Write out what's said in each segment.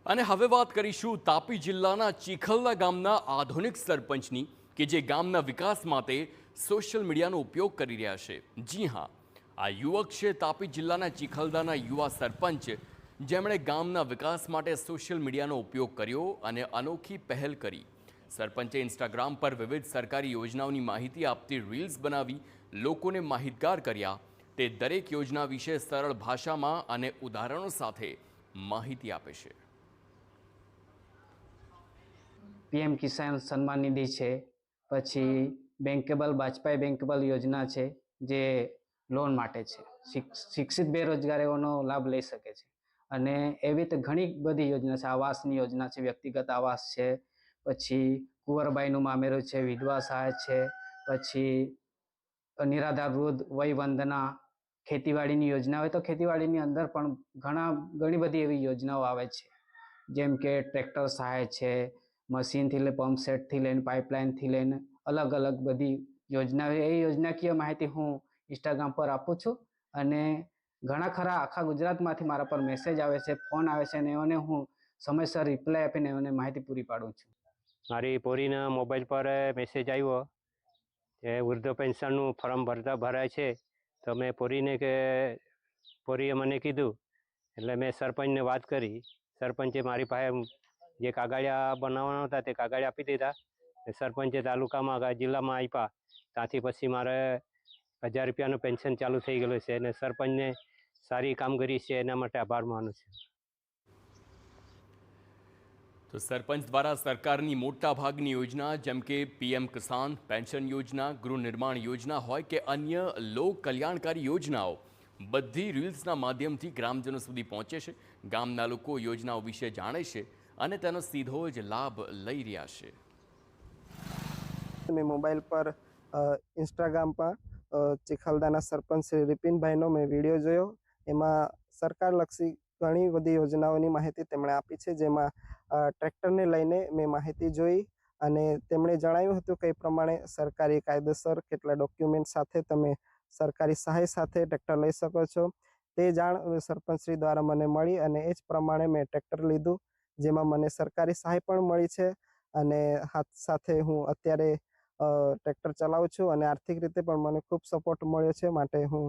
અને હવે વાત કરીશું તાપી જિલ્લાના ચીખલના ગામના આધુનિક સરપંચની કે જે ગામના વિકાસ માટે સોશિયલ મીડિયાનો ઉપયોગ કરી રહ્યા છે। જી હા, આ યુવક છે તાપી જિલ્લાના ચીખલદાના યુવા સરપંચ, જેમણે ગામના વિકાસ માટે સોશિયલ મીડિયાનો ઉપયોગ કર્યો અને અનોખી પહેલ કરી। સરપંચે ઇન્સ્ટાગ્રામ પર વિવિધ સરકારી યોજનાઓની માહિતી આપતી રીલ્સ બનાવી લોકોને માહિતગાર કર્યા। તે દરેક યોજના વિશે સરળ ભાષામાં અને ઉદાહરણો સાથે માહિતી આપે છે। પીએમ કિસાન સન્માન નિધિ છે, પછી બેંકેબલ વાજપાઈ બેંકેબલ યોજના છે જે લોન માટે છે। શિક્ષિત બેરોજગારોનો લાભ લઈ શકે છે અને એવી રીતે ઘણી બધી યોજના છે। આવાસની યોજના છે, વ્યક્તિગત આવાસ છે, પછી કુંવરબાઈનું મામેરું છે, વિધવા સહાય છે, પછી નિરાધાર વૃદ્ધ વય વંદના, ખેતીવાડીની યોજના હોય તો ખેતીવાડીની અંદર પણ ઘણી બધી એવી યોજનાઓ આવે છે, જેમ કે ટ્રેક્ટર સહાય છે, મશીનથી લઈને પંપ સેટથી લઈને પાઇપલાઇનથી લઈને અલગ અલગ બધી યોજનાઓ। એ યોજનાકીય માહિતી હું ઇન્સ્ટાગ્રામ પર આપું છું અને ઘણા ખરા આખા ગુજરાતમાંથી મારા પર મેસેજ આવે છે, ફોન આવે છે અને એઓને હું સમયસર રિપ્લાય આપીને એઓને માહિતી પૂરી પાડું છું। મારી પોરીના મોબાઈલ પર મેસેજ આવ્યો કે વૃદ્ધ પેન્શનનું ફોર્મ ભરાય છે, તો મેં પોરીએ મને કીધું એટલે મેં સરપંચને વાત કરી। સરપંચે મારી પાસે જે કાગળિયા બનાવવાના હતા તે કાગળિયા આપી દીધા। સરપંચે તાલુકામાં જિલ્લામાં આપ્યા, ત્યાંથી પછી મારે 1000 રૂપિયાનું પેન્શન ચાલુ થઈ ગયેલું છે અને સરપંચને સારી કામગીરી છે એના માટે આભાર માનું છું। તો સરપંચ દ્વારા સરકારની મોટા ભાગની યોજના જેમ કે પીએમ કિસાન પેન્શન યોજના, ગૃહ નિર્માણ યોજના હોય કે અન્ય લોક કલ્યાણકારી યોજનાઓ બધી રીલ્સના માધ્યમથી ગ્રામજનો સુધી પહોંચે છે। ગામના લોકો યોજનાઓ વિશે જાણે છે અને તેનો સીધો જ લાભ લઈ રહ્યા છે। મેં મોબાઈલ પર ઇન્સ્ટાગ્રામ પર ચીખલદાના સરપંચ શ્રી રિપિનભાઈનો મેં વિડીયો જોયો। એમાં સરકારલક્ષી ઘણી બધી યોજનાઓની માહિતી તેમણે આપી છે, જેમાં ટ્રેક્ટરને લઈને મેં માહિતી જોઈ અને તેમણે જણાવ્યું હતું કે એ પ્રમાણે સરકારી કાયદેસર કેટલા ડોક્યુમેન્ટ સાથે તમે સરકારી સહાય સાથે ટ્રેક્ટર લઈ શકો છો। તે જાણ સરપંચશ્રી દ્વારા મને મળી અને એ જ પ્રમાણે મેં ટ્રેક્ટર લીધું, જેમાં મને સરકારી સહાય પણ મળી છે અને હાથ સાથે હું અત્યારે ટ્રેક્ટર ચલાવું છું અને આર્થિક રીતે પણ મને ખૂબ સપોર્ટ મળ્યો છે। માટે હું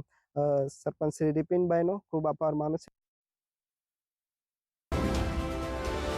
સરપંચ શ્રી રિપિનભાઈનો ખૂબ આભાર માનું છું।